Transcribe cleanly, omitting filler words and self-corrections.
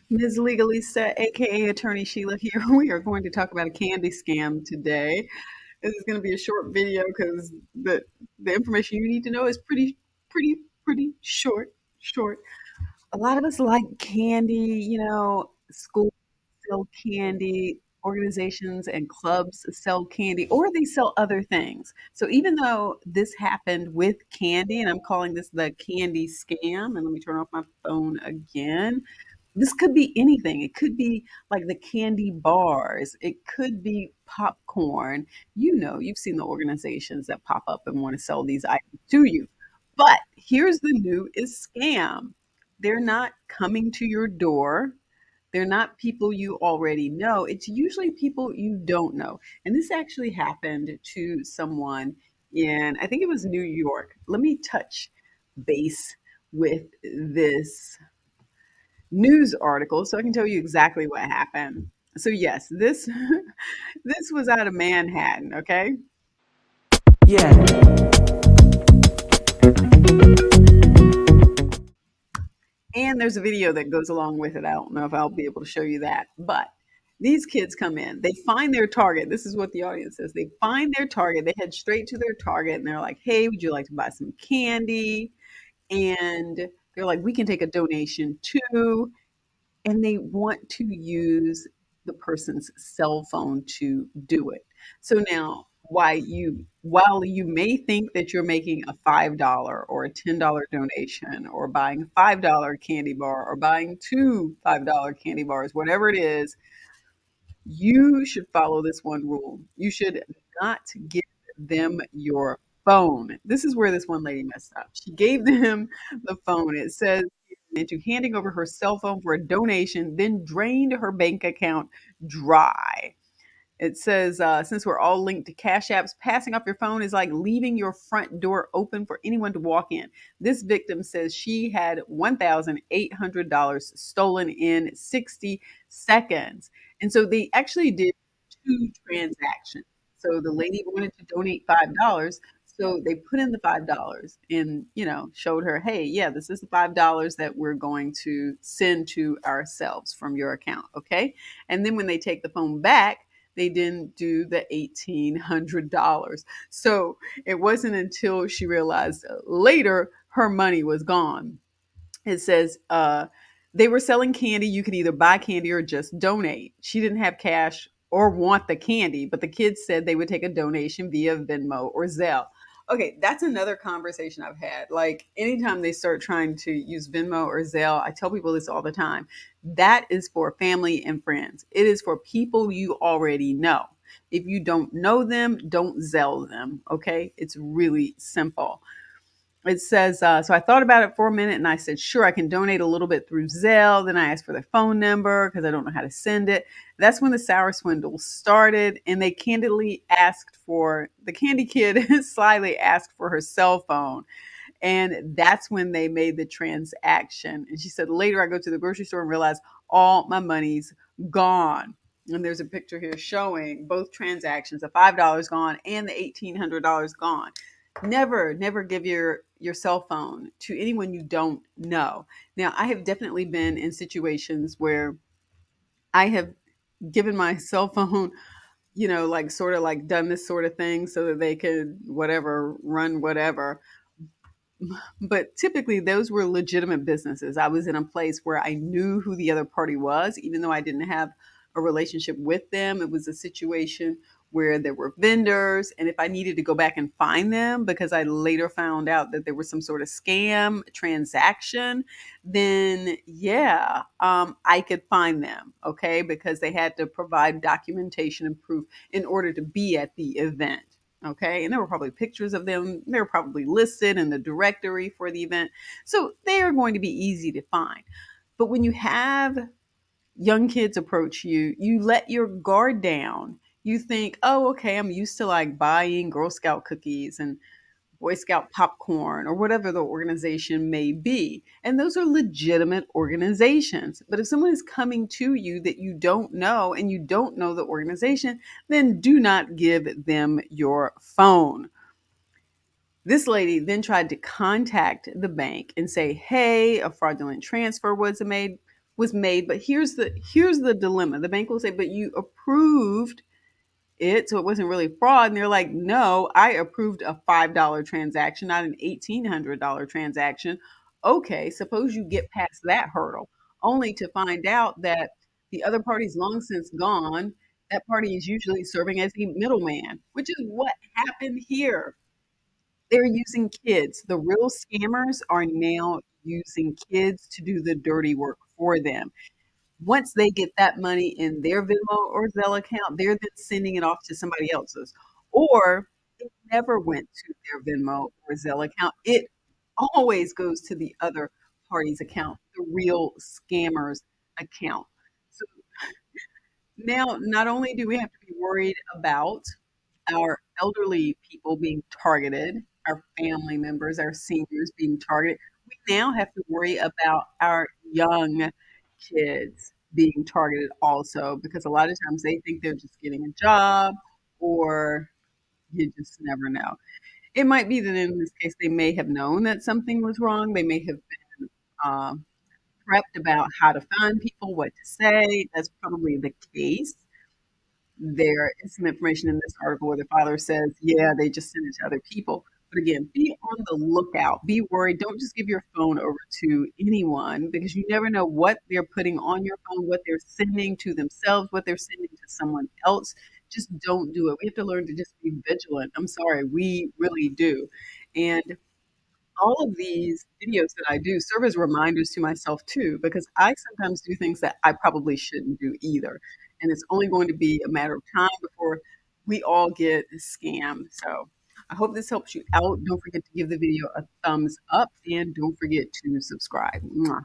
Ms Legalista, aka Attorney Sheila here. We are going to talk about a candy scam today. This is going to be a short video because the information you need to know is pretty short. Short. A lot of us like candy, schools sell candy, organizations and clubs sell candy, or they sell other things. So even though this happened with candy, and I'm calling this the candy scam, and let me turn off my phone again. This could be anything. It could be like the candy bars. It could be popcorn. You've seen the organizations that pop up and want to sell these items to you. But here's the new is scam. They're not coming to your door. They're not people you already know. It's usually people you don't know. And this actually happened to someone in, I think it was New York. Let me touch base with this news article so I can tell you exactly what happened. So yes, this this was out of Manhattan, okay? Yeah. And there's a video that goes along with it. I don't know if I'll be able to show you that, but these kids come in, they find their target. This is what the audience says. They find their target, they head straight to their target, and they're like, "Hey, would you like to buy some candy?" And they're like, "We can take a donation too." And they want to use the person's cell phone to do it. So now, while you may think that you're making a $5 or a $10 donation or buying a $5 candy bar or buying two $5 candy bars, whatever it is, you should follow this one rule. You should not give them your phone. This is where this one lady messed up. She gave them the phone. It says into handing over her cell phone for a donation, then drained her bank account dry. It says, since we're all linked to Cash Apps, passing off your phone is like leaving your front door open for anyone to walk in. This victim says she had $1,800 stolen in 60 seconds. And so they actually did two transactions. So the lady wanted to donate $5. So they put in the $5 and, showed her, hey, yeah, this is the $5 that we're going to send to ourselves from your account. Okay. And then when they take the phone back, they didn't do the $1,800. So it wasn't until she realized later her money was gone. It says they were selling candy. You could either buy candy or just donate. She didn't have cash or want the candy, but the kids said they would take a donation via Venmo or Zelle. Okay, that's another conversation I've had. Like anytime they start trying to use Venmo or Zelle, I tell people this all the time. That is for family and friends. It is for people you already know. If you don't know them, don't Zelle them. Okay, it's really simple. It says, so I thought about it for a minute and I said, sure, I can donate a little bit through Zelle. Then I asked for their phone number because I don't know how to send it. That's when the sour swindle started. And they candidly asked for, the candy kid slyly asked for her cell phone. And that's when they made the transaction. And she said, later I go to the grocery store and realize all my money's gone. And there's a picture here showing both transactions, the $5 gone and the $1,800 gone. Never give your cell phone to anyone you don't know. Now, I have definitely been in situations where I have given my cell phone, like sort of like done this sort of thing so that they could whatever run whatever. But typically those were legitimate businesses. I was in a place where I knew who the other party was, even though I didn't have a relationship with them. It was a situation where there were vendors, and if I needed to go back and find them because I later found out that there was some sort of scam transaction, then yeah, I could find them, okay, because they had to provide documentation and proof in order to be at the event. Okay. And there were probably pictures of them. They were probably listed in the directory for the event. So they are going to be easy to find. But when you have young kids approach you, you let your guard down. You think, oh, okay, I'm used to like buying Girl Scout cookies and Boy Scout popcorn or whatever the organization may be. And those are legitimate organizations. But if someone is coming to you that you don't know and you don't know the organization, then do not give them your phone. This lady then tried to contact the bank and say, hey, a fraudulent transfer was made. was made, but here's the dilemma. The bank will say, but you approved it, so it wasn't really fraud. And they're like, no, I approved a $5 transaction, not an $1,800 transaction. Okay, suppose you get past that hurdle, only to find out that the other party's long since gone. That party is usually serving as a middleman, which is what happened here. They're using kids. The real scammers are now using kids to do the dirty work for them. Once they get that money in their Venmo or Zelle account, they're then sending it off to somebody else's. Or it never went to their Venmo or Zelle account. It always goes to the other party's account, the real scammer's account. So now, not only do we have to be worried about our elderly people being targeted, our family members, our seniors being targeted, we now have to worry about our young kids being targeted also, because a lot of times they think they're just getting a job, or you just never know. It might be that in this case they may have known that something was wrong. They may have been prepped about how to find people, what to say. That's probably the case. There is some information in this article where the father says, yeah, they just send it to other people. But again, be on the lookout. Be worried. Don't just give your phone over to anyone, because you never know what they're putting on your phone, what they're sending to themselves, what they're sending to someone else. Just don't do it. We have to learn to just be vigilant. I'm sorry, we really do. And all of these videos that I do serve as reminders to myself too, because I sometimes do things that I probably shouldn't do either. And it's only going to be a matter of time before we all get scammed. So I hope this helps you out. Don't forget to give the video a thumbs up and don't forget to subscribe. Mwah.